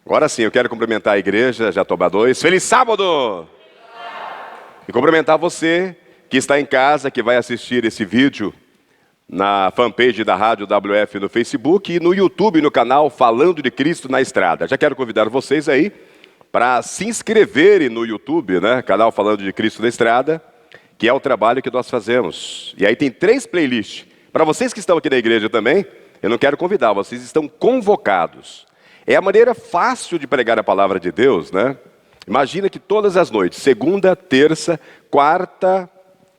Agora sim, eu quero cumprimentar a igreja Jatobá 2. Feliz sábado! E cumprimentar você que está em casa, que vai assistir esse vídeo na fanpage da Rádio WF no Facebook e no YouTube, no canal Falando de Cristo na Estrada. Já quero convidar vocês aí para se inscreverem no YouTube, né? Canal Falando de Cristo na Estrada, que é o trabalho que nós fazemos. E aí tem 3 playlists. Para vocês que estão aqui na igreja também, eu não quero convidar, vocês estão convocados. É a maneira fácil de pregar a palavra de Deus, né? Imagina que todas as noites, segunda, terça, quarta,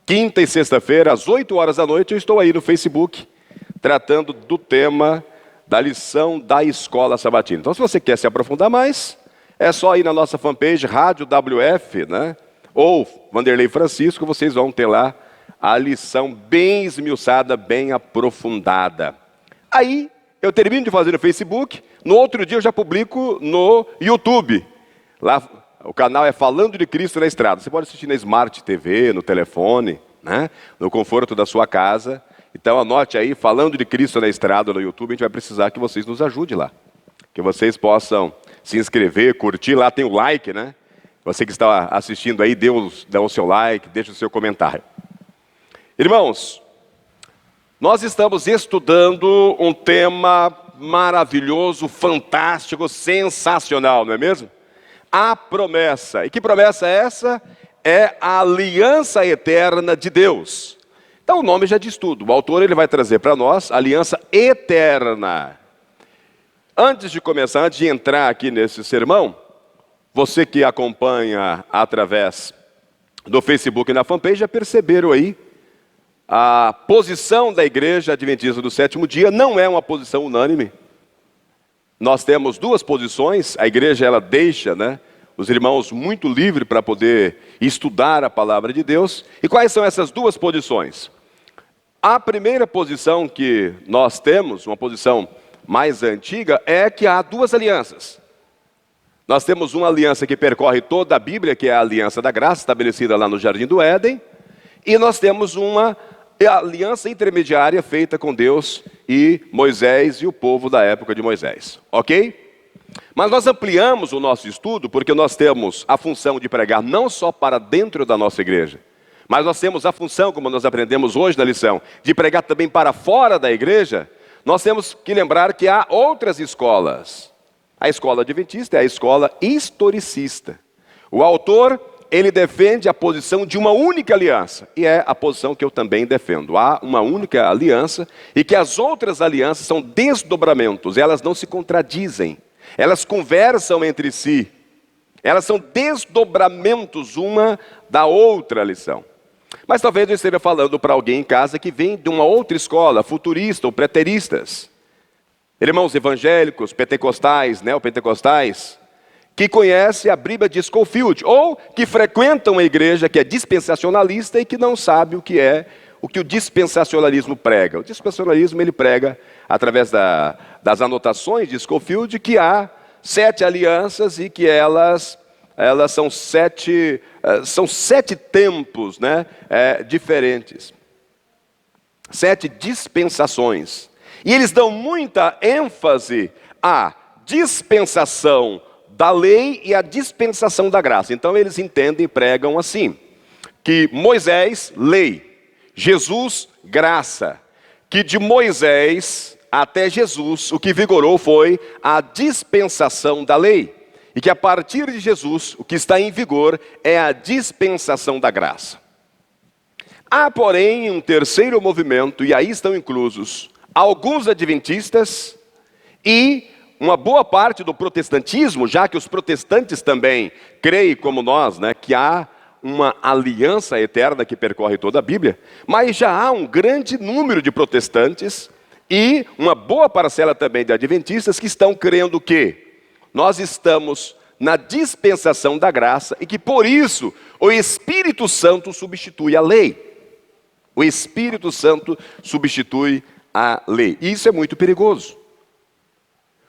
quinta e sexta-feira, às 8 horas da noite, eu estou aí no Facebook, tratando do tema da lição da escola sabatina. Então, se você quer se aprofundar mais, é só ir na nossa fanpage, Rádio WF, né? Ou Vanderlei Francisco, vocês vão ter lá a lição bem esmiuçada, bem aprofundada. Aí, eu termino de fazer no Facebook, no outro dia eu já publico no YouTube. Lá, o canal é Falando de Cristo na Estrada. Você pode assistir na Smart TV, no telefone, né? No conforto da sua casa. Então anote aí, Falando de Cristo na Estrada no YouTube. A gente vai precisar que vocês nos ajudem lá. Que vocês possam se inscrever, curtir. Lá tem o like, né? Você que está assistindo aí, dê o seu like, deixe o seu comentário. Irmãos, nós estamos estudando um tema maravilhoso, fantástico, sensacional, não é mesmo? A promessa. E que promessa é essa? É a aliança eterna de Deus. Então o nome já diz tudo. O autor ele vai trazer para nós a aliança eterna. Antes de começar, antes de entrar aqui nesse sermão, você que acompanha através do Facebook e na fanpage já perceberam aí a posição da igreja adventista do sétimo dia não é uma posição unânime. Nós temos 2 posições, a igreja ela deixa, né, os irmãos muito livres para poder estudar a palavra de Deus. E quais são essas 2 posições? A primeira posição que nós temos, uma posição mais antiga, é que há 2 alianças. Nós temos uma aliança que percorre toda a Bíblia, que é a aliança da graça, estabelecida lá no Jardim do Éden, e nós temos uma aliança intermediária feita com Deus e Moisés e o povo da época de Moisés, ok? Mas nós ampliamos o nosso estudo porque nós temos a função de pregar não só para dentro da nossa igreja, mas nós temos a função, como nós aprendemos hoje na lição, de pregar também para fora da igreja. Nós temos que lembrar que há outras escolas. A escola adventista é a escola historicista. O autor ele defende a posição de uma única aliança, e é a posição que eu também defendo. Há uma única aliança, e que as outras alianças são desdobramentos, elas não se contradizem, elas conversam entre si, elas são desdobramentos uma da outra lição. Mas talvez eu esteja falando para alguém em casa que vem de uma outra escola, futurista ou preteristas, irmãos evangélicos, pentecostais, neopentecostais, que conhece a Bíblia de Scofield, ou que frequentam uma igreja que é dispensacionalista e que não sabe o que o dispensacionalismo prega. O dispensacionalismo ele prega, através das anotações de Scofield, que há 7 alianças e que elas são 7 tempos, né, diferentes. 7 dispensações. E eles dão muita ênfase à dispensação da lei e a dispensação da graça. Então eles entendem e pregam assim, que Moisés, lei, Jesus, graça, que de Moisés até Jesus, o que vigorou foi a dispensação da lei, e que a partir de Jesus, o que está em vigor é a dispensação da graça. Há, porém, um terceiro movimento, e aí estão inclusos alguns adventistas e uma boa parte do protestantismo, já que os protestantes também creem como nós, né, que há uma aliança eterna que percorre toda a Bíblia, mas já há um grande número de protestantes e uma boa parcela também de adventistas que estão crendo que nós estamos na dispensação da graça e que por isso o Espírito Santo substitui a lei. O Espírito Santo substitui a lei. E isso é muito perigoso.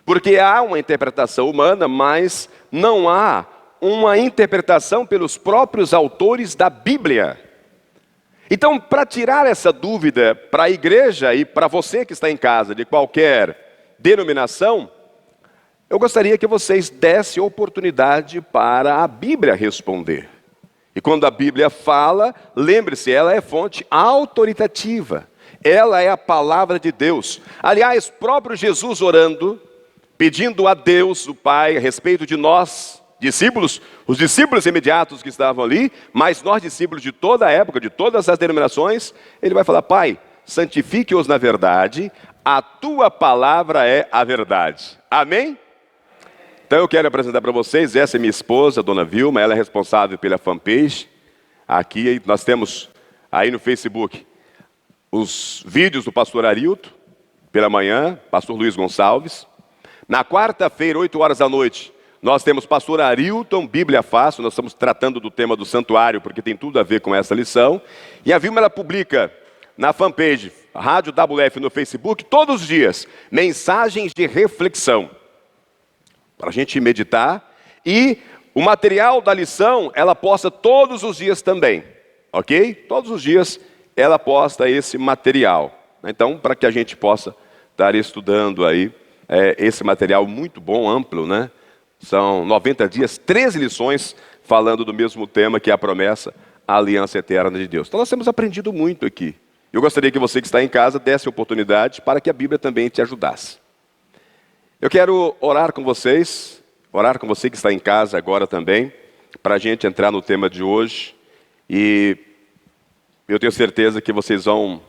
Porque há uma interpretação humana, mas não há uma interpretação pelos próprios autores da Bíblia. Então, para tirar essa dúvida para a igreja e para você que está em casa, de qualquer denominação, eu gostaria que vocês dessem oportunidade para a Bíblia responder. E quando a Bíblia fala, lembre-se, ela é fonte autoritativa. Ela é a palavra de Deus. Aliás, próprio Jesus orando, pedindo a Deus, o Pai, a respeito de nós, discípulos, os discípulos imediatos que estavam ali, mas nós discípulos de toda a época, de todas as denominações, ele vai falar: Pai, santifique-os na verdade, a tua palavra é a verdade. Amém? Então eu quero apresentar para vocês, essa é minha esposa, a dona Vilma, ela é responsável pela fanpage. Aqui nós temos aí no Facebook os vídeos do pastor Arilton, pela manhã, pastor Luiz Gonçalves. Na quarta-feira, 8 horas da noite, nós temos pastor Arilton, Bíblia Fácil. Nós estamos tratando do tema do santuário, porque tem tudo a ver com essa lição. E a Vilma, ela publica na fanpage, Rádio WF no Facebook, todos os dias, mensagens de reflexão, para a gente meditar. E o material da lição, ela posta todos os dias também, ok? Todos os dias ela posta esse material. Então, para que a gente possa estar estudando aí, esse material muito bom, amplo, né? São 90 dias, 13 lições, falando do mesmo tema, que é a promessa, a aliança eterna de Deus. Então nós temos aprendido muito aqui. Eu gostaria que você que está em casa desse oportunidade para que a Bíblia também te ajudasse. Eu quero orar com vocês, orar com você que está em casa agora também, para a gente entrar no tema de hoje. E eu tenho certeza que vocês vão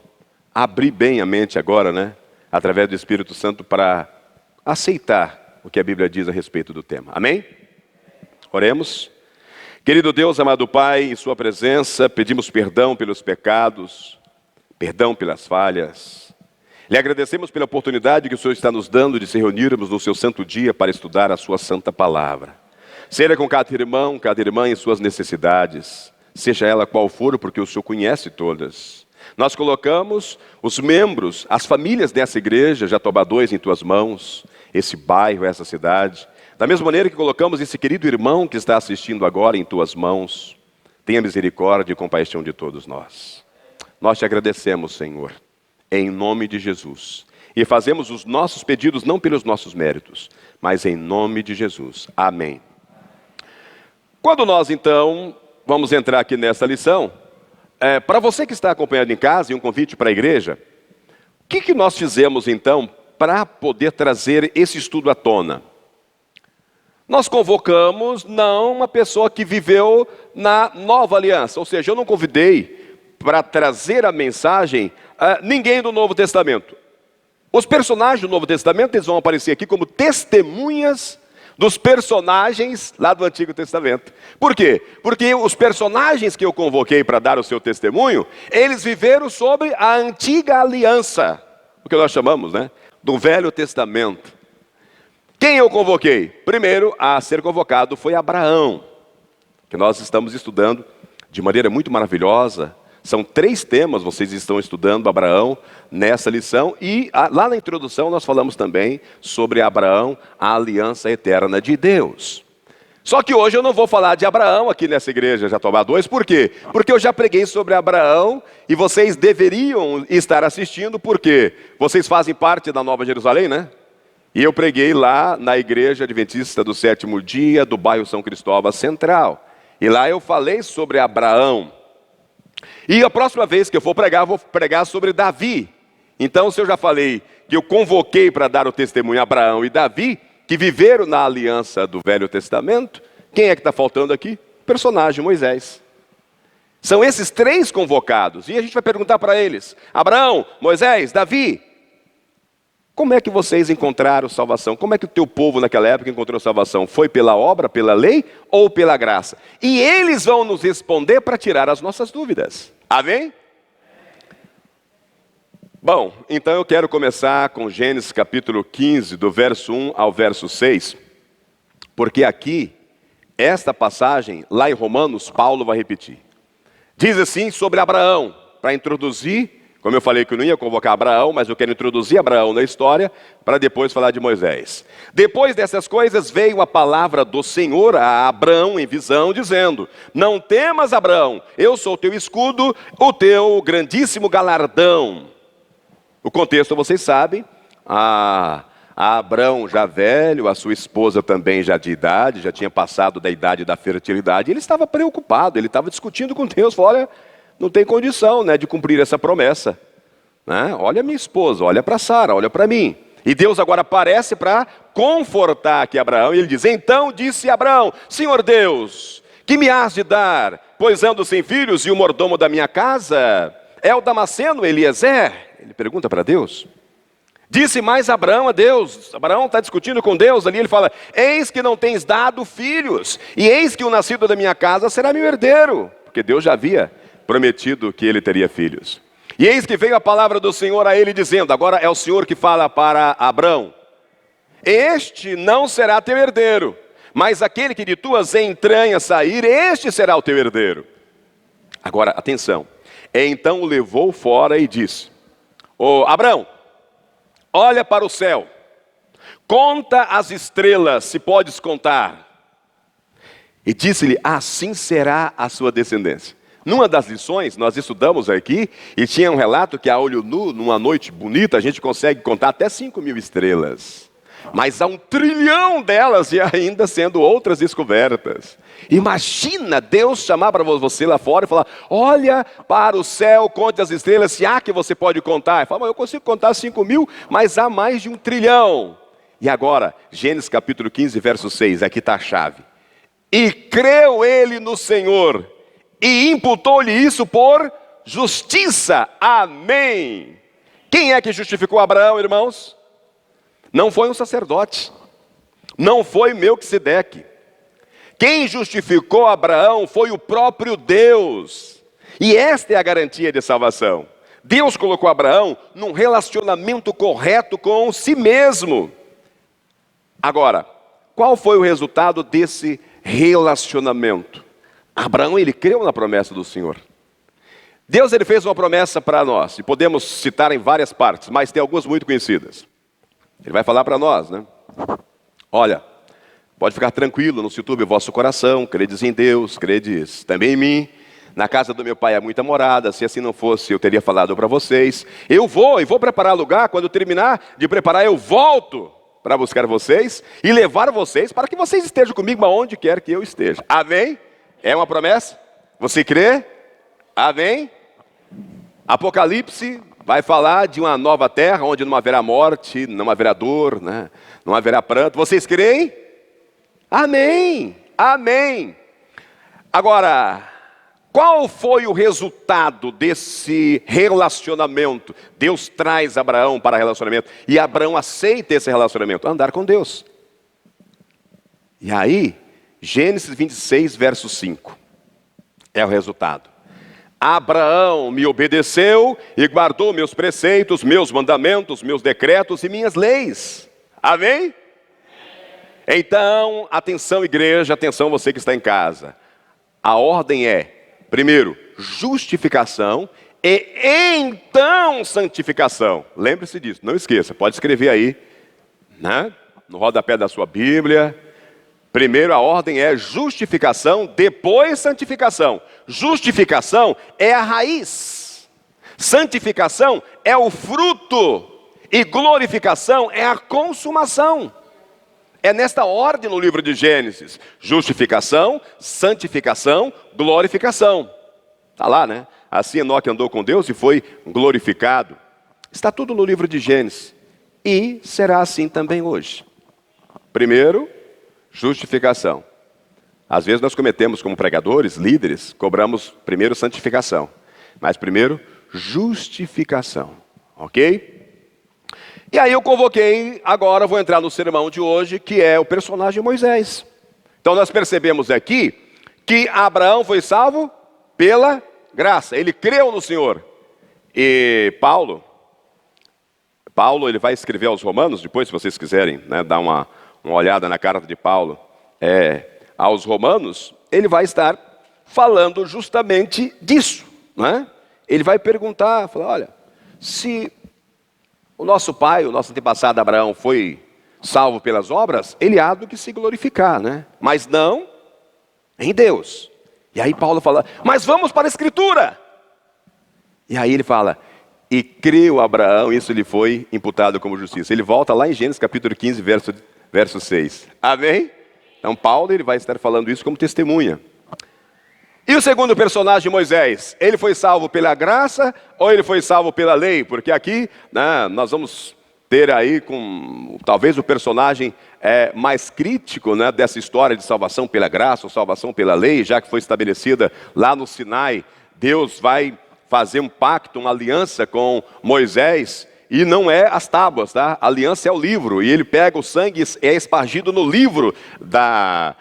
abrir bem a mente agora, né? Através do Espírito Santo, para aceitar o que a Bíblia diz a respeito do tema. Amém? Oremos. Querido Deus, amado Pai, em sua presença, pedimos perdão pelos pecados, perdão pelas falhas. Lhe agradecemos pela oportunidade que o Senhor está nos dando de se reunirmos no seu santo dia para estudar a sua santa palavra. Seja com cada irmão, cada irmã em suas necessidades, seja ela qual for, porque o Senhor conhece todas. Nós colocamos os membros, as famílias dessa igreja, Jatobá 2, em tuas mãos, esse bairro, essa cidade. Da mesma maneira que colocamos esse querido irmão que está assistindo agora em tuas mãos. Tenha misericórdia e compaixão de todos nós. Nós te agradecemos, Senhor, em nome de Jesus. E fazemos os nossos pedidos não pelos nossos méritos, mas em nome de Jesus. Amém. Quando nós, então, vamos entrar aqui nessa lição, para você que está acompanhando em casa, e um convite para a igreja, o que nós fizemos, então, para poder trazer esse estudo à tona? Nós convocamos não uma pessoa que viveu na nova aliança, ou seja, eu não convidei para trazer a mensagem ninguém do Novo Testamento. Os personagens do Novo Testamento, eles vão aparecer aqui como testemunhas dos personagens lá do Antigo Testamento. Por quê? Porque os personagens que eu convoquei para dar o seu testemunho, eles viveram sobre a antiga aliança, o que nós chamamos, né, do Velho Testamento. Quem eu convoquei? Primeiro a ser convocado foi Abraão, que nós estamos estudando de maneira muito maravilhosa. São 3 temas, vocês estão estudando Abraão nessa lição. E lá na introdução nós falamos também sobre Abraão, a aliança eterna de Deus. Só que hoje eu não vou falar de Abraão aqui nessa igreja Jatobá 2. Por quê? Porque eu já preguei sobre Abraão e vocês deveriam estar assistindo, porque vocês fazem parte da Nova Jerusalém, né? E eu preguei lá na Igreja Adventista do Sétimo Dia, do bairro São Cristóvão Central. E lá eu falei sobre Abraão. E a próxima vez que eu for pregar, vou pregar sobre Davi. Então, se eu já falei que eu convoquei para dar o testemunho Abraão e Davi, que viveram na aliança do Velho Testamento, quem é que está faltando aqui? O personagem Moisés. São esses 3 convocados. E a gente vai perguntar para eles: Abraão, Moisés, Davi, como é que vocês encontraram salvação? Como é que o teu povo naquela época encontrou salvação? Foi pela obra, pela lei ou pela graça? E eles vão nos responder para tirar as nossas dúvidas. Amém? Bom, então eu quero começar com Gênesis capítulo 15, do verso 1 ao verso 6. Porque aqui, esta passagem, lá em Romanos, Paulo vai repetir. Diz assim sobre Abraão, para introduzir. Como eu falei que eu não ia convocar Abraão, mas eu quero introduzir Abraão na história, para depois falar de Moisés. Depois dessas coisas veio a palavra do Senhor a Abraão em visão, dizendo: não temas, Abraão, eu sou o teu escudo, o teu grandíssimo galardão. O contexto vocês sabem, a Abrão já velho, a sua esposa também já de idade, já tinha passado da idade da fertilidade. Ele estava preocupado, ele estava discutindo com Deus, falou, olha, não tem condição, né, de cumprir essa promessa. Né? Olha minha esposa, olha para Sara, olha para mim. E Deus agora aparece para confortar aqui Abraão, e ele diz, então disse Abraão, Senhor Deus, que me has de dar, pois ando sem filhos e o mordomo da minha casa é o Damasceno Eliezer? Ele pergunta para Deus. Disse mais Abraão a Deus, Abraão está discutindo com Deus ali, ele fala, eis que não tens dado filhos, e eis que o nascido da minha casa será meu herdeiro, porque Deus já havia prometido que ele teria filhos. E eis que veio a palavra do Senhor a ele dizendo, agora é o Senhor que fala para Abrão, este não será teu herdeiro, mas aquele que de tuas entranhas sair, este será o teu herdeiro. Agora, atenção, então o levou fora e disse, Abrão, olha para o céu, conta as estrelas, se podes contar. E disse-lhe, assim será a sua descendência. Numa das lições, nós estudamos aqui, e tinha um relato que a olho nu, numa noite bonita, a gente consegue contar até 5.000 estrelas. Mas há 1 trilhão delas e ainda sendo outras descobertas. Imagina Deus chamar para você lá fora e falar, olha para o céu, conte as estrelas, se há que você pode contar. Ele fala, mas eu consigo contar 5.000, mas há mais de 1 trilhão. E agora, Gênesis capítulo 15, verso 6, aqui está a chave. E creu ele no Senhor, e imputou-lhe isso por justiça. Amém. Quem é que justificou Abraão, irmãos? Não foi um sacerdote, não foi Melquisedeque. Quem justificou Abraão foi o próprio Deus. E esta é a garantia de salvação. Deus colocou Abraão num relacionamento correto com si mesmo. Agora, qual foi o resultado desse relacionamento? Abraão, ele creu na promessa do Senhor. Deus, ele fez uma promessa para nós, e podemos citar em várias partes, mas tem algumas muito conhecidas. Ele vai falar para nós, né? Olha, pode ficar tranquilo, não se turbe o vosso coração, credes em Deus, credes também em mim. Na casa do meu pai há muita morada, se assim não fosse, eu teria falado para vocês. Eu vou preparar lugar, quando eu terminar de preparar, eu volto para buscar vocês e levar vocês para que vocês estejam comigo aonde quer que eu esteja. Amém? É uma promessa? Você crê? Amém? Apocalipse vai falar de uma nova terra, onde não haverá morte, não haverá dor, né? Não haverá pranto. Vocês creem? Amém, amém. Agora, qual foi o resultado desse relacionamento? Deus traz Abraão para relacionamento, e Abraão aceita esse relacionamento, andar com Deus. E aí, Gênesis 26, verso 5, é o resultado. Abraão me obedeceu e guardou meus preceitos, meus mandamentos, meus decretos e minhas leis. Amém? Então, atenção igreja, atenção você que está em casa. A ordem é, primeiro, justificação e então santificação. Lembre-se disso, não esqueça, pode escrever aí, né? No rodapé da sua Bíblia. Primeiro a ordem é justificação, depois santificação. Justificação é a raiz. Santificação é o fruto. E glorificação é a consumação. É nesta ordem no livro de Gênesis. Justificação, santificação, glorificação. Está lá, né? Assim Enoque andou com Deus e foi glorificado. Está tudo no livro de Gênesis. E será assim também hoje. Primeiro, justificação. Às vezes nós cometemos como pregadores, líderes, cobramos primeiro santificação. Mas primeiro, justificação. Ok? E aí eu convoquei, agora vou entrar no sermão de hoje, que é o personagem Moisés. Então nós percebemos aqui que Abraão foi salvo pela graça. Ele creu no Senhor. E Paulo ele vai escrever aos Romanos, depois se vocês quiserem, né, dar uma olhada na carta de Paulo aos Romanos, ele vai estar falando justamente disso, né? Ele vai perguntar, falar, olha, se o nosso pai, o nosso antepassado Abraão foi salvo pelas obras, ele há do que se glorificar, né? Mas não em Deus. E aí Paulo fala, mas vamos para a Escritura. E aí ele fala, e creu Abraão, isso lhe foi imputado como justiça. Ele volta lá em Gênesis capítulo 15, verso 6. Amém? Então Paulo ele vai estar falando isso como testemunha. E o segundo personagem, Moisés, ele foi salvo pela graça ou ele foi salvo pela lei? Porque aqui, né, nós vamos ter aí com talvez o personagem mais crítico, né, dessa história de salvação pela graça ou salvação pela lei, já que foi estabelecida lá no Sinai. Deus vai fazer um pacto, uma aliança com Moisés, e não é as tábuas, tá? A aliança é o livro, e ele pega o sangue e é espargido no livro da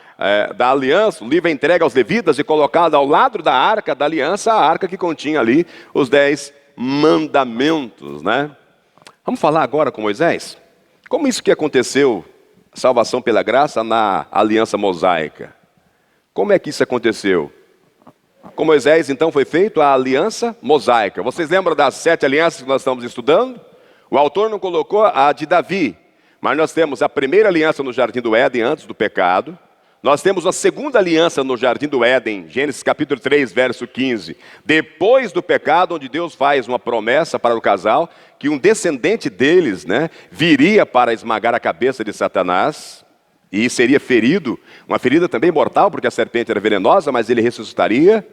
aliança. O livro é entregue aos levitas e colocado ao lado da arca da aliança, a arca que continha ali os 10 mandamentos, né? Vamos falar agora com Moisés? Como isso que aconteceu, salvação pela graça na aliança mosaica? Como é que isso aconteceu? Com Moisés, então, foi feita a aliança mosaica. Vocês lembram das 7 alianças que nós estamos estudando? O autor não colocou a de Davi, mas nós temos a primeira aliança no Jardim do Éden, antes do pecado. Nós temos a segunda aliança no Jardim do Éden, Gênesis capítulo 3, verso 15. Depois do pecado, onde Deus faz uma promessa para o casal, que um descendente deles, né, viria para esmagar a cabeça de Satanás, e seria ferido, uma ferida também mortal, porque a serpente era venenosa, mas ele ressuscitaria.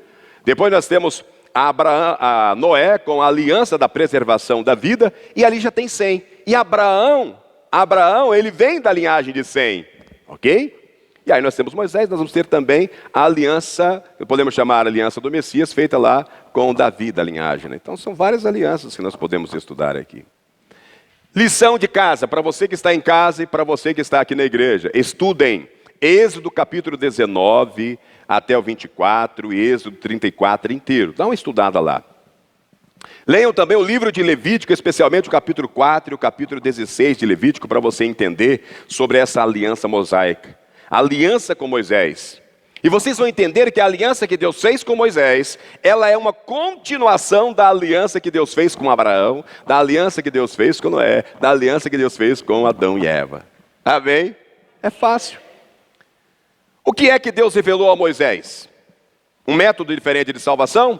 Depois nós temos a Noé com a aliança da preservação da vida, e ali já tem Sem. E Abraão, ele vem da linhagem de Sem, ok? E aí nós temos Moisés, nós vamos ter também a aliança, podemos chamar a aliança do Messias, feita lá com Davi da linhagem, né? Então são várias alianças que nós podemos estudar aqui. Lição de casa, para você que está em casa e para você que está aqui na igreja. Estudem Êxodo capítulo 19 até o 24 e Êxodo 34 inteiro. Dá uma estudada lá. Leiam também o livro de Levítico, especialmente o capítulo 4 e o capítulo 16 de Levítico, para você entender sobre essa aliança mosaica. A aliança com Moisés. E vocês vão entender que a aliança que Deus fez com Moisés, ela é uma continuação da aliança que Deus fez com Abraão, da aliança que Deus fez com Noé, da aliança que Deus fez com Adão e Eva. Amém? É fácil. O que é que Deus revelou a Moisés? Um método diferente de salvação?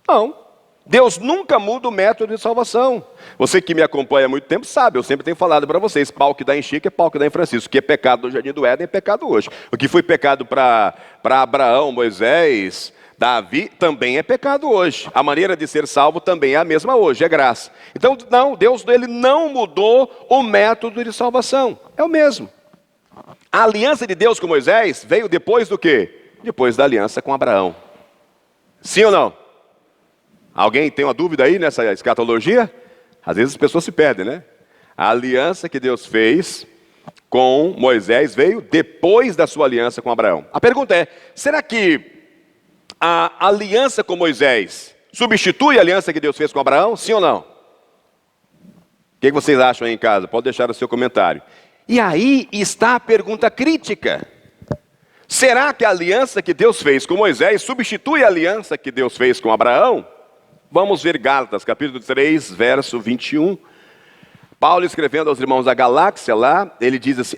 Não. Deus nunca muda o método de salvação. Você que me acompanha há muito tempo sabe, eu sempre tenho falado para vocês, pau que dá em Chico é pau que dá em Francisco. O que é pecado no Jardim do Éden é pecado hoje. O que foi pecado para Abraão, Moisés, Davi, também é pecado hoje. A maneira de ser salvo também é a mesma hoje, é graça. Então, não, Deus ele não mudou o método de salvação. É o mesmo. A aliança de Deus com Moisés veio depois do quê? Depois da aliança com Abraão. Sim ou não? Alguém tem uma dúvida aí nessa escatologia? Às vezes as pessoas se perdem, né? A aliança que Deus fez com Moisés veio depois da sua aliança com Abraão. A pergunta é, será que a aliança com Moisés substitui a aliança que Deus fez com Abraão? Sim ou não? O que vocês acham aí em casa? Pode deixar o seu comentário. E aí está a pergunta crítica. Será que a aliança que Deus fez com Moisés substitui a aliança que Deus fez com Abraão? Vamos ver Gálatas, capítulo 3, verso 21. Paulo escrevendo aos irmãos da Galáxia lá, ele diz assim,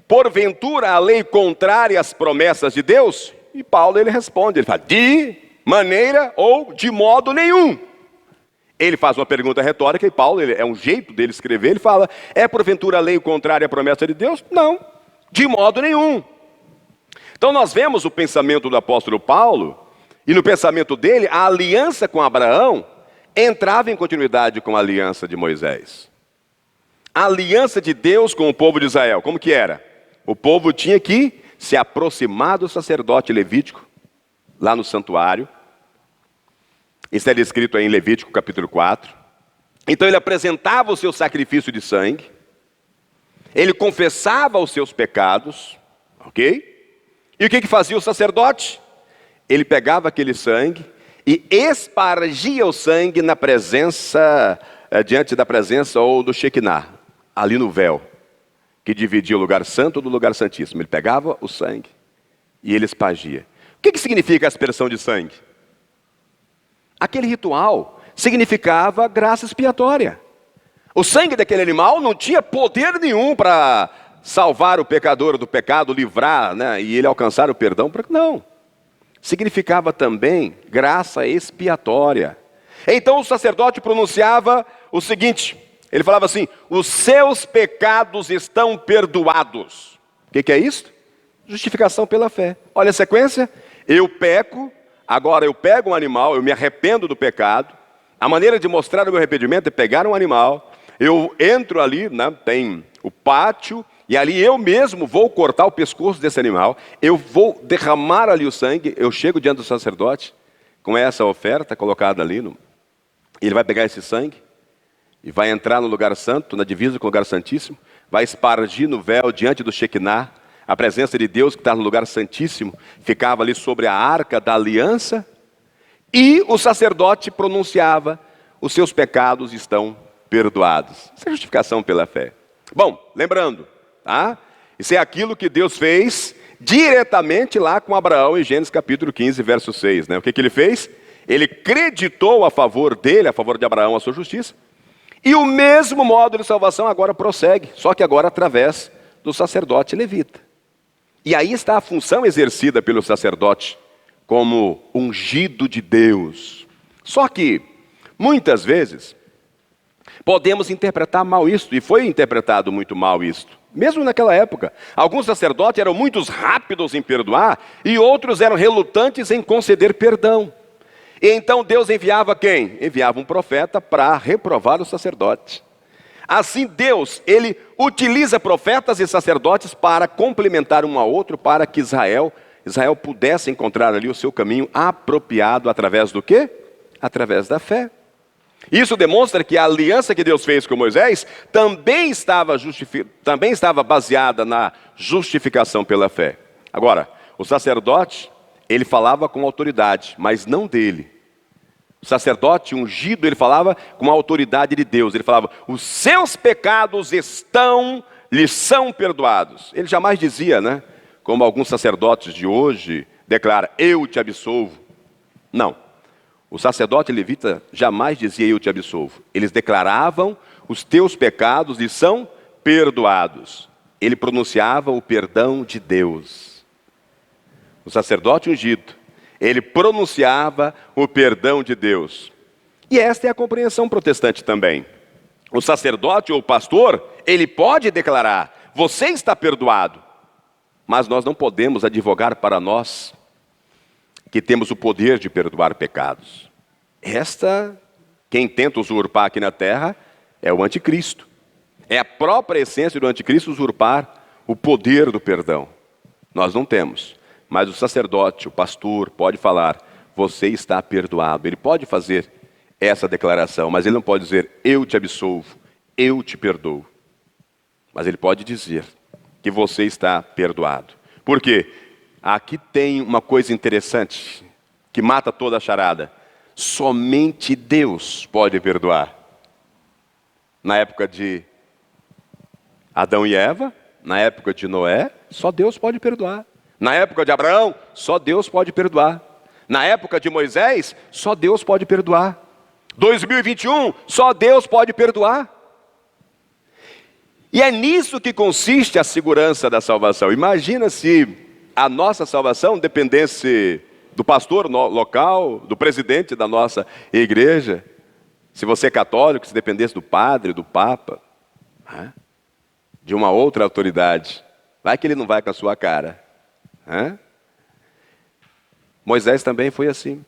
porventura a lei contrária às promessas de Deus? E Paulo ele responde, ele fala, de maneira ou de modo nenhum. Ele faz uma pergunta retórica e Paulo, é um jeito dele escrever, ele fala, porventura a lei contrária à promessa de Deus? Não, de modo nenhum. Então nós vemos o pensamento do apóstolo Paulo, e no pensamento dele, a aliança com Abraão entrava em continuidade com a aliança de Moisés. A aliança de Deus com o povo de Israel, como que era? O povo tinha que se aproximar do sacerdote levítico, lá no santuário. Isso é descrito aí em Levítico capítulo 4. Então ele apresentava o seu sacrifício de sangue, ele confessava os seus pecados, ok? E o que fazia o sacerdote? Ele pegava aquele sangue e espargia o sangue na presença, diante da presença ou do Shekinah, ali no véu, que dividia o lugar santo do lugar santíssimo. Ele pegava o sangue e ele espargia. O que significa a aspersão de sangue? Aquele ritual significava graça expiatória. O sangue daquele animal não tinha poder nenhum para salvar o pecador do pecado, livrar, né, e ele alcançar o perdão. Não. Significava também graça expiatória. Então o sacerdote pronunciava o seguinte, ele falava assim: os seus pecados estão perdoados. O que é isso? Justificação pela fé. Olha a sequência: eu peco, agora eu pego um animal, eu me arrependo do pecado. A maneira de mostrar o meu arrependimento é pegar um animal, eu entro ali, né, tem o pátio, e ali eu mesmo vou cortar o pescoço desse animal, eu vou derramar ali o sangue, eu chego diante do sacerdote, com essa oferta colocada ali, ele vai pegar esse sangue, e vai entrar no lugar santo, na divisa com o lugar santíssimo, vai espargir no véu diante do Shekinah, a presença de Deus que está no lugar santíssimo, ficava ali sobre a arca da aliança, e o sacerdote pronunciava: os seus pecados estão perdoados. Isso é justificação pela fé. Bom, lembrando, tá? Isso é aquilo que Deus fez diretamente lá com Abraão em Gênesis capítulo 15, verso 6. Né? O que ele fez? Ele creditou a favor dele, a favor de Abraão, a sua justiça. E o mesmo modo de salvação agora prossegue, só que agora através do sacerdote levita. E aí está a função exercida pelo sacerdote como ungido de Deus. Só que, muitas vezes, podemos interpretar mal isto, e foi interpretado muito mal isto. Mesmo naquela época, alguns sacerdotes eram muito rápidos em perdoar, e outros eram relutantes em conceder perdão. E então Deus enviava quem? Enviava um profeta para reprovar o sacerdote. Assim Deus, ele utiliza profetas e sacerdotes para complementar um ao outro, para que Israel pudesse encontrar ali o seu caminho apropriado através do quê? Através da fé. Isso demonstra que a aliança que Deus fez com Moisés também estava baseada na justificação pela fé. Agora, o sacerdote, ele falava com autoridade, mas não dele. O sacerdote ungido, ele falava com a autoridade de Deus. Ele falava: os seus pecados lhes são perdoados. Ele jamais dizia, né, como alguns sacerdotes de hoje declaram: eu te absolvo. Não. O sacerdote levita jamais dizia: eu te absolvo. Eles declaravam: os teus pecados lhes são perdoados. Ele pronunciava o perdão de Deus. O sacerdote ungido, ele pronunciava o perdão de Deus. E esta é a compreensão protestante também. O sacerdote ou o pastor, ele pode declarar: você está perdoado. Mas nós não podemos advogar para nós que temos o poder de perdoar pecados. Quem tenta usurpar aqui na terra é o anticristo. É a própria essência do anticristo usurpar o poder do perdão. Nós não temos. Mas o sacerdote, o pastor, pode falar: você está perdoado. Ele pode fazer essa declaração, mas ele não pode dizer: eu te absolvo, eu te perdoo. Mas ele pode dizer que você está perdoado. Por quê? Aqui tem uma coisa interessante que mata toda a charada. Somente Deus pode perdoar. Na época de Adão e Eva, na época de Noé, só Deus pode perdoar. Na época de Abraão, só Deus pode perdoar. Na época de Moisés, só Deus pode perdoar. 2021, só Deus pode perdoar. E é nisso que consiste a segurança da salvação. Imagina se a nossa salvação dependesse do pastor local, do presidente da nossa igreja. Se você é católico, se dependesse do padre, do papa, de uma outra autoridade. Vai que ele não vai com a sua cara. Moisés também foi assim.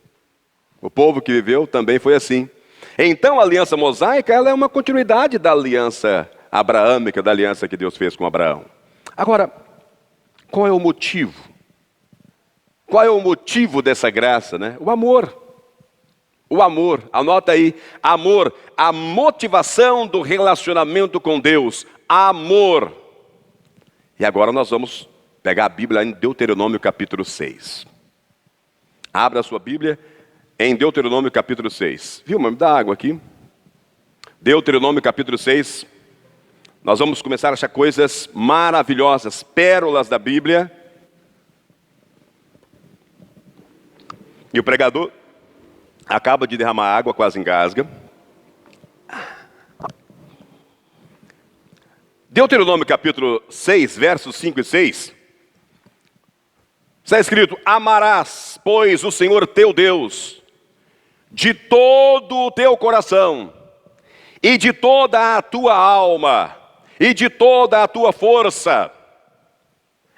O povo que viveu também foi assim. Então a aliança mosaica, ela é uma continuidade da aliança abraâmica, da aliança que Deus fez com Abraão. Agora, qual é o motivo? Qual é o motivo dessa graça, né? O amor. O amor, anota aí, amor, a motivação do relacionamento com Deus, amor. E agora nós vamos pegar a Bíblia em Deuteronômio capítulo 6. Abra a sua Bíblia em Deuteronômio capítulo 6. Vilma, me dá água aqui. Deuteronômio capítulo 6. Nós vamos começar a achar coisas maravilhosas, pérolas da Bíblia. E o pregador acaba de derramar água, quase engasga. Deuteronômio capítulo 6, versos 5 e 6. Está escrito: amarás, pois, o Senhor teu Deus de todo o teu coração, e de toda a tua alma, e de toda a tua força.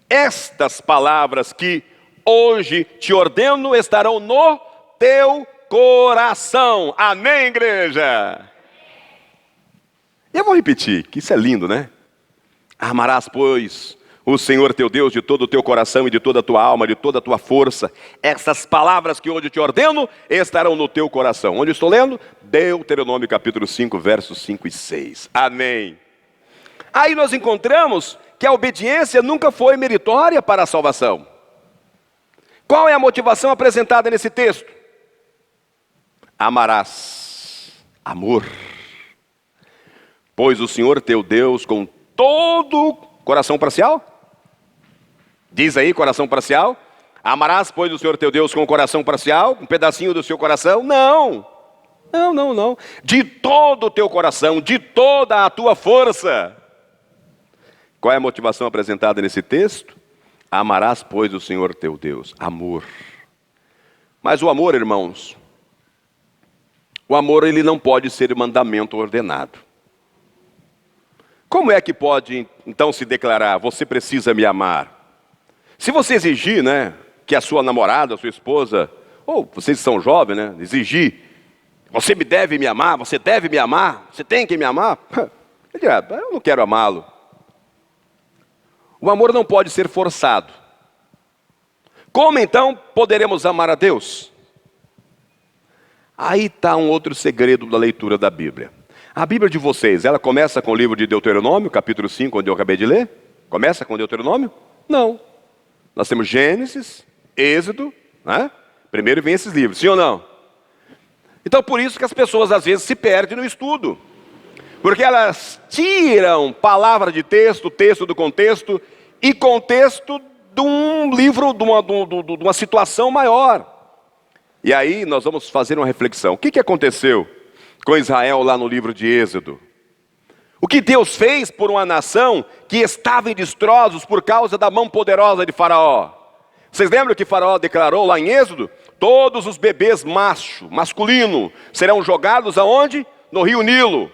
Estas palavras que hoje te ordeno estarão no teu coração. Amém, igreja? Eu vou repetir, que isso é lindo, né? Amarás, pois, o Senhor teu Deus de todo o teu coração e de toda a tua alma, de toda a tua força. Essas palavras que hoje te ordeno estarão no teu coração. Onde estou lendo? Deuteronômio capítulo 5, versos 5 e 6. Amém. Aí nós encontramos que a obediência nunca foi meritória para a salvação. Qual é a motivação apresentada nesse texto? Amarás, amor. Pois o Senhor teu Deus com todo coração parcial? Diz aí, coração parcial. Amarás, pois, o Senhor teu Deus com o coração parcial, um pedacinho do seu coração? Não. Não. De todo o teu coração, de toda a tua força. Qual é a motivação apresentada nesse texto? Amarás, pois, o Senhor teu Deus. Amor. Mas o amor, irmãos, o amor ele não pode ser mandamento ordenado. Como é que pode, então, se declarar, você precisa me amar? Se você exigir, né, que a sua namorada, a sua esposa, ou vocês são jovens, né, exigir, você deve me amar, você deve me amar, você tem que me amar, ele dirá, eu não quero amá-lo. O amor não pode ser forçado. Como então poderemos amar a Deus? Aí está um outro segredo da leitura da Bíblia. A Bíblia de vocês, ela começa com o livro de Deuteronômio, capítulo 5, onde eu acabei de ler? Começa com Deuteronômio? Não. Nós temos Gênesis, Êxodo, né? Primeiro vem esses livros, sim ou não? Então por isso que as pessoas às vezes se perdem no estudo. Porque elas tiram palavra de texto, texto do contexto, e contexto de um livro, de uma situação maior. E aí nós vamos fazer uma reflexão. O que aconteceu com Israel lá no livro de Êxodo? O que Deus fez por uma nação que estava em destroços por causa da mão poderosa de Faraó? Vocês lembram que Faraó declarou lá em Êxodo? Todos os bebês masculino, serão jogados aonde? No rio Nilo.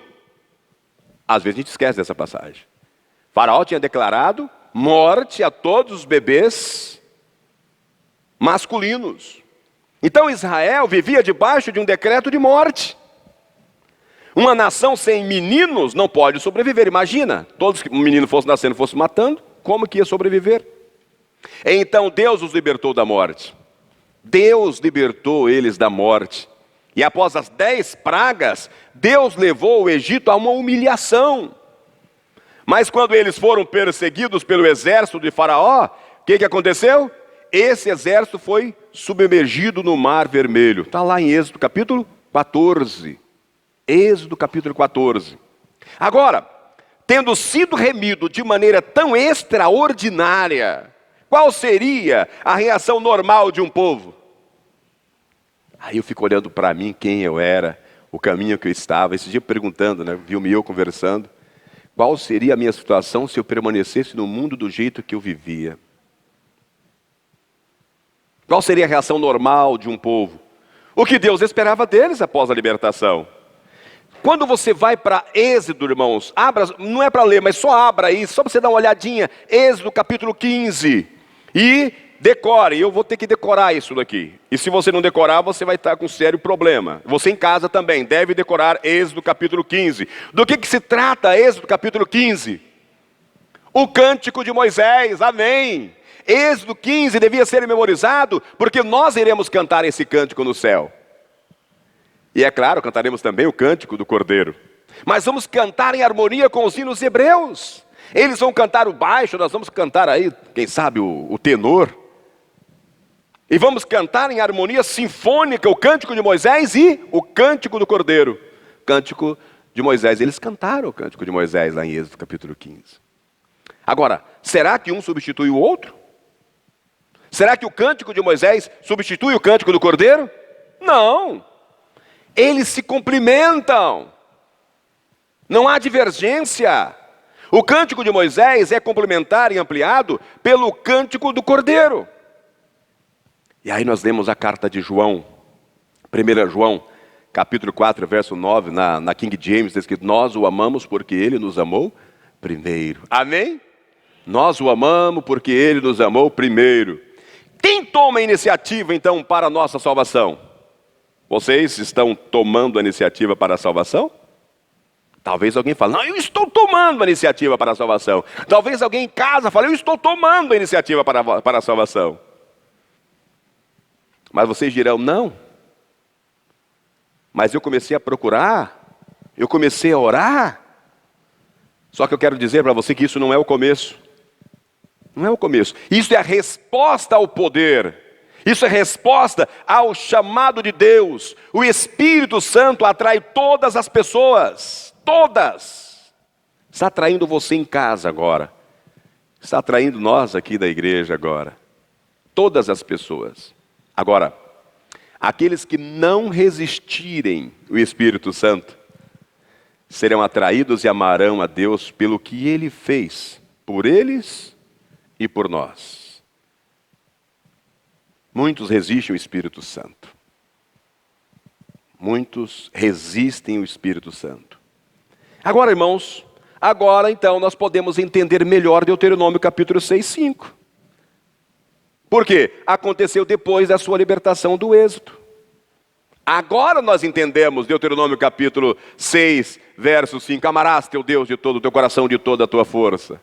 Às vezes a gente esquece dessa passagem. Faraó tinha declarado morte a todos os bebês masculinos. Então Israel vivia debaixo de um decreto de morte. Uma nação sem meninos não pode sobreviver. Imagina, todos que um menino fosse nascendo, fosse matando, como que ia sobreviver? Então Deus os libertou da morte. Deus libertou eles da morte. E após as 10 pragas, Deus levou o Egito a uma humilhação. Mas quando eles foram perseguidos pelo exército de Faraó, o que aconteceu? Esse exército foi submergido no Mar Vermelho. Está lá em Êxodo capítulo 14. Êxodo capítulo 14. Agora, tendo sido remido de maneira tão extraordinária, qual seria a reação normal de um povo? Aí eu fico olhando para mim, quem eu era, o caminho que eu estava. Esse dia perguntando, né? Viu-me eu conversando. Qual seria a minha situação se eu permanecesse no mundo do jeito que eu vivia? Qual seria a reação normal de um povo? O que Deus esperava deles após a libertação. Quando você vai para Êxodo, irmãos, abra, não é para ler, mas só abra aí, só para você dar uma olhadinha. Êxodo capítulo 15. E decore, eu vou ter que decorar isso daqui. E se você não decorar, você vai estar com um sério problema. Você em casa também deve decorar Êxodo capítulo 15. Do que se trata Êxodo capítulo 15? O cântico de Moisés, amém. Êxodo 15 devia ser memorizado, porque nós iremos cantar esse cântico no céu. E é claro, cantaremos também o cântico do Cordeiro. Mas vamos cantar em harmonia com os hinos hebreus. Eles vão cantar o baixo, nós vamos cantar aí, quem sabe, o tenor. E vamos cantar em harmonia sinfônica o cântico de Moisés e o cântico do Cordeiro. Cântico de Moisés. Eles cantaram o cântico de Moisés lá em Êxodo capítulo 15. Agora, será que um substitui o outro? Será que o cântico de Moisés substitui o cântico do Cordeiro? Não. Eles se complementam. Não há divergência. O cântico de Moisés é complementar e ampliado pelo cântico do Cordeiro. E aí nós lemos a carta de João, 1 João, capítulo 4, verso 9, na King James, está escrito: nós o amamos porque ele nos amou primeiro. Amém? Nós o amamos porque ele nos amou primeiro. Quem toma a iniciativa, então, para a nossa salvação? Vocês estão tomando a iniciativa para a salvação? Talvez alguém fale: não, eu estou tomando a iniciativa para a salvação. Talvez alguém em casa fale: eu estou tomando a iniciativa para a salvação. Mas vocês dirão: não. Mas eu comecei a procurar, eu comecei a orar. Só que eu quero dizer para você que isso não é o começo. Não é o começo. Isso é a resposta ao poder. Isso é resposta ao chamado de Deus. O Espírito Santo atrai todas as pessoas. Todas. Está atraindo você em casa agora. Está atraindo nós aqui da igreja agora. Todas as pessoas. Agora, aqueles que não resistirem o Espírito Santo serão atraídos e amarão a Deus pelo que Ele fez por eles e por nós. Muitos resistem o Espírito Santo. Muitos resistem o Espírito Santo. Agora, irmãos, então nós podemos entender melhor Deuteronômio capítulo 6, 5. Por quê? Aconteceu depois da sua libertação do êxodo. Agora nós entendemos Deuteronômio capítulo 6, verso 5. Amarás teu Deus de todo o teu coração, de toda a tua força.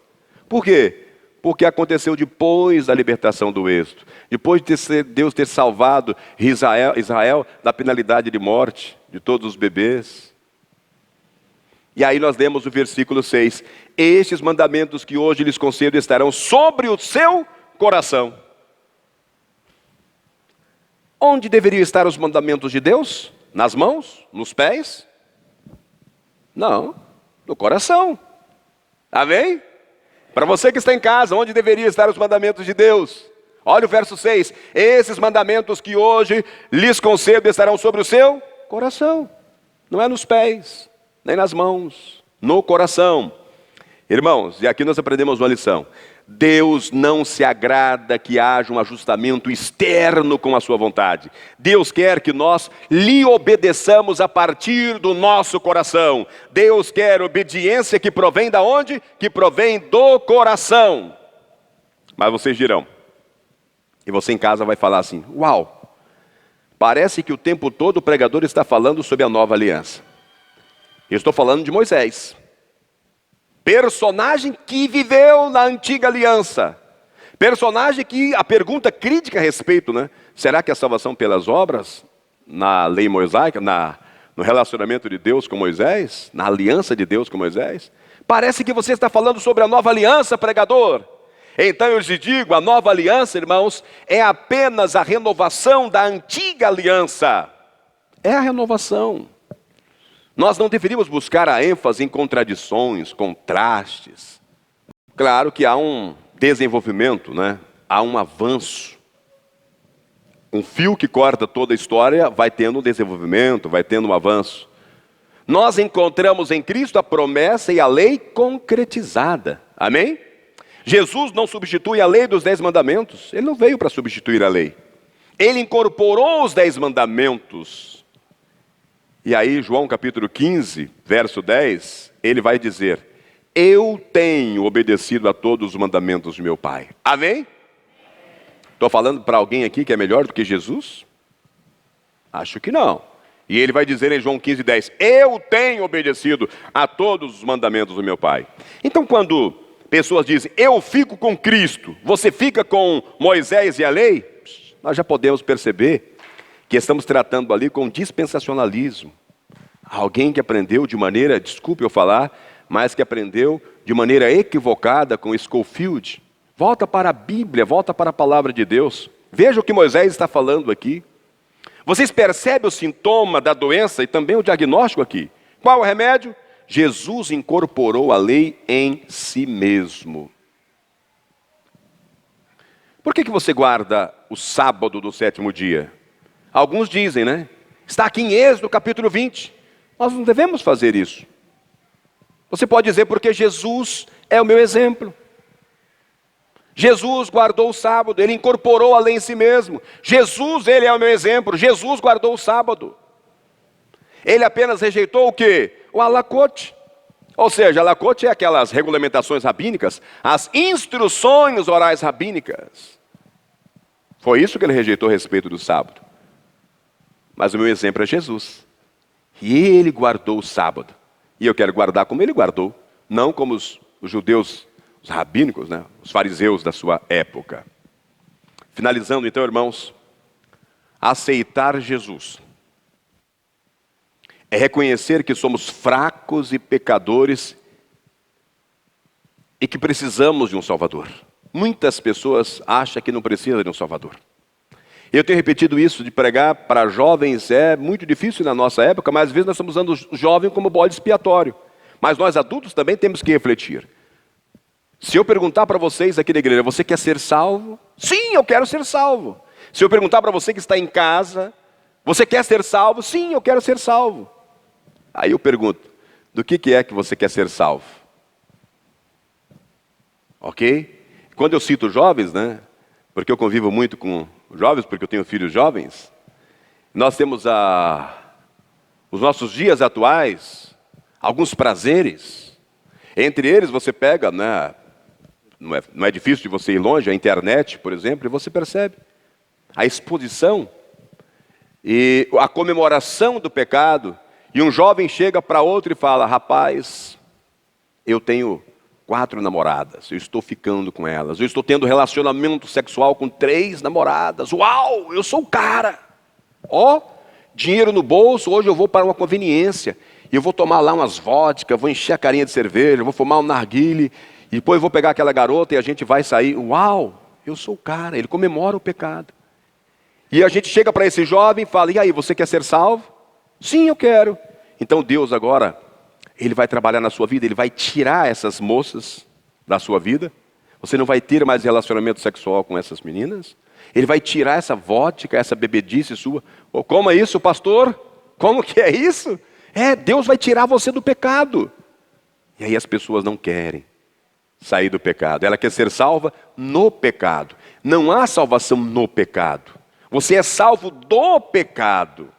Por quê? Porque aconteceu depois da libertação do êxodo. Depois de Deus ter salvado Israel da penalidade de morte de todos os bebês. E aí nós lemos o versículo 6. Estes mandamentos que hoje lhes concedo estarão sobre o seu coração. Onde deveriam estar os mandamentos de Deus? Nas mãos? Nos pés? Não, no coração. Amém? Para você que está em casa, onde deveriam estar os mandamentos de Deus? Olha o verso 6. Esses mandamentos que hoje lhes concedo estarão sobre o seu coração. Não é nos pés, nem nas mãos, no coração. Irmãos, e aqui nós aprendemos uma lição. Deus não se agrada que haja um ajustamento externo com a sua vontade. Deus quer que nós lhe obedeçamos a partir do nosso coração. Deus quer obediência que provém da onde? Que provém do coração. Mas vocês dirão, e você em casa vai falar assim: uau, parece que o tempo todo o pregador está falando sobre a nova aliança. Eu estou falando de Moisés. Personagem que viveu na antiga aliança. Personagem que a pergunta crítica a respeito, né? Será que a salvação pelas obras, na lei mosaica, no relacionamento de Deus com Moisés, na aliança de Deus com Moisés? Parece que você está falando sobre a nova aliança, pregador. Então eu lhes digo, a nova aliança, irmãos, é apenas a renovação da antiga aliança. É a renovação. Nós não deveríamos buscar a ênfase em contradições, contrastes. Claro que há um desenvolvimento, né? Há um avanço. Um fio que corta toda a história vai tendo um desenvolvimento, vai tendo um avanço. Nós encontramos em Cristo a promessa e a lei concretizada. Amém? Jesus não substitui a lei dos 10 mandamentos. Ele não veio para substituir a lei. Ele incorporou os 10 mandamentos. E aí, João capítulo 15, verso 10, ele vai dizer: eu tenho obedecido a todos os mandamentos de meu Pai. Amém? Estou falando para alguém aqui que é melhor do que Jesus? Acho que não. E ele vai dizer em João 15, 10, eu tenho obedecido a todos os mandamentos do meu Pai. Então quando pessoas dizem, eu fico com Cristo, você fica com Moisés e a lei? Nós já podemos perceber que estamos tratando ali com dispensacionalismo. Alguém que aprendeu de maneira, desculpe eu falar, mas que aprendeu de maneira equivocada com Scofield. Volta para a Bíblia, volta para a palavra de Deus. Veja o que Moisés está falando aqui. Vocês percebem o sintoma da doença e também o diagnóstico aqui. Qual o remédio? Jesus incorporou a lei em si mesmo. Por que você guarda o sábado do 7º dia? Alguns dizem, né? Está aqui em Êxodo capítulo 20. Nós não devemos fazer isso. Você pode dizer, porque Jesus é o meu exemplo. Jesus guardou o sábado, Ele incorporou a lei em si mesmo. Jesus, Ele é o meu exemplo. Jesus guardou o sábado. Ele apenas rejeitou o quê? O alacote. Ou seja, alacote é aquelas regulamentações rabínicas, as instruções orais rabínicas. Foi isso que ele rejeitou a respeito do sábado. Mas o meu exemplo é Jesus. E ele guardou o sábado. E eu quero guardar como ele guardou. Não como os judeus, os rabínicos, né? Os fariseus da sua época. Finalizando então, irmãos, aceitar Jesus é reconhecer que somos fracos e pecadores e que precisamos de um Salvador. Muitas pessoas acham que não precisam de um Salvador. Eu tenho repetido isso, de pregar para jovens é muito difícil na nossa época, mas às vezes nós estamos usando o jovem como bode expiatório. Mas nós adultos também temos que refletir. Se eu perguntar para vocês aqui na igreja, você quer ser salvo? Sim, eu quero ser salvo. Se eu perguntar para você que está em casa, você quer ser salvo? Sim, eu quero ser salvo. Aí eu pergunto, do que é que você quer ser salvo? Ok? Quando eu cito jovens, né? Porque eu convivo muito com jovens, porque eu tenho filhos jovens. Nós temos os nossos dias atuais, alguns prazeres. Entre eles você pega, né? Não é difícil de você ir longe, a internet, por exemplo, e você percebe a exposição e a comemoração do pecado. E um jovem chega para outro e fala, rapaz, eu tenho 4 namoradas, eu estou ficando com elas, eu estou tendo relacionamento sexual com 3 namoradas, uau, eu sou o cara. Ó, dinheiro no bolso, hoje eu vou para uma conveniência, e eu vou tomar lá umas vodka, vou encher a carinha de cerveja, vou fumar um narguile, e depois vou pegar aquela garota e a gente vai sair, uau, eu sou o cara, ele comemora o pecado. E a gente chega para esse jovem e fala, e aí, você quer ser salvo? Sim, eu quero. Então Deus agora, Ele vai trabalhar na sua vida, Ele vai tirar essas moças da sua vida. Você não vai ter mais relacionamento sexual com essas meninas. Ele vai tirar essa vodka, essa bebedice sua. Oh, como é isso, pastor? Como que é isso? Deus vai tirar você do pecado. E aí as pessoas não querem sair do pecado. Ela quer ser salva no pecado. Não há salvação no pecado. Você é salvo do pecado.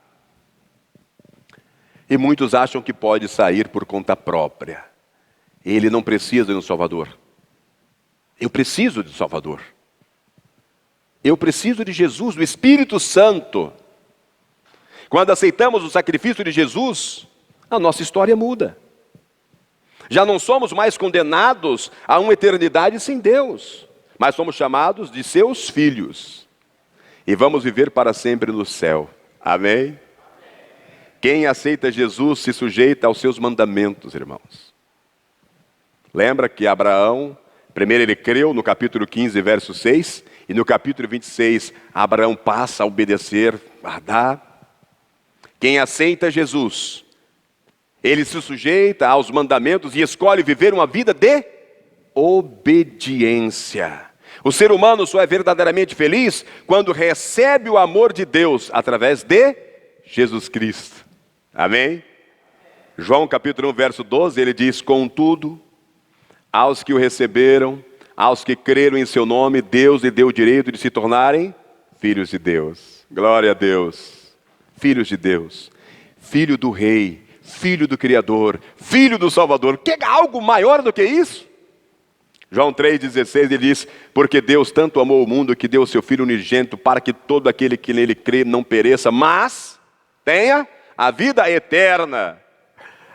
E muitos acham que pode sair por conta própria. Ele não precisa de um Salvador. Eu preciso de um Salvador. Eu preciso de Jesus, do Espírito Santo. Quando aceitamos o sacrifício de Jesus, a nossa história muda. Já não somos mais condenados a uma eternidade sem Deus, mas somos chamados de seus filhos. E vamos viver para sempre no céu. Amém? Quem aceita Jesus se sujeita aos seus mandamentos, irmãos. Lembra que Abraão, primeiro ele creu no capítulo 15, verso 6, e no capítulo 26, Abraão passa a obedecer, a dar. Quem aceita Jesus, ele se sujeita aos mandamentos e escolhe viver uma vida de obediência. O ser humano só é verdadeiramente feliz quando recebe o amor de Deus através de Jesus Cristo. Amém? João capítulo 1, verso 12, ele diz, contudo, aos que o receberam, aos que creram em seu nome, Deus lhe deu o direito de se tornarem filhos de Deus. Glória a Deus. Filhos de Deus. Filho do Rei, filho do Criador, filho do Salvador. Quer algo maior do que isso? João 3,16, ele diz, porque Deus tanto amou o mundo que deu o seu Filho unigênito para que todo aquele que nele crê não pereça, mas tenha a vida eterna.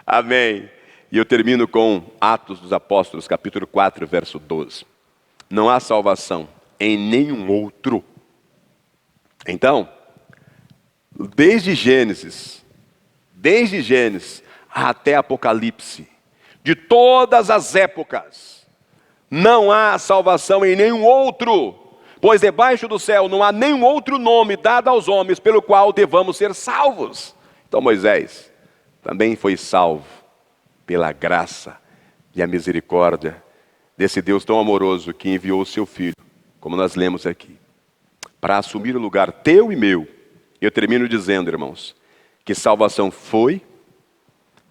Amém. E eu termino com Atos dos Apóstolos, capítulo 4, verso 12. Não há salvação em nenhum outro. Então, desde Gênesis até Apocalipse, de todas as épocas, não há salvação em nenhum outro, pois debaixo do céu não há nenhum outro nome dado aos homens pelo qual devamos ser salvos. Então Moisés também foi salvo pela graça e a misericórdia desse Deus tão amoroso que enviou o seu Filho, como nós lemos aqui, para assumir o lugar teu e meu. Eu termino dizendo, irmãos, que salvação foi,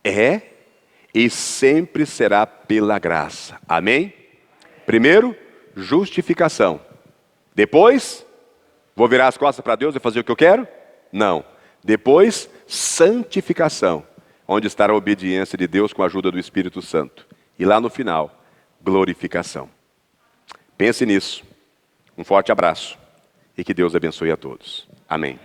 é e sempre será pela graça. Amém? Primeiro, justificação. Depois, vou virar as costas para Deus e fazer o que eu quero? Não. Depois, santificação, onde estará a obediência de Deus com a ajuda do Espírito Santo. E lá no final, glorificação. Pense nisso. Um forte abraço e que Deus abençoe a todos. Amém.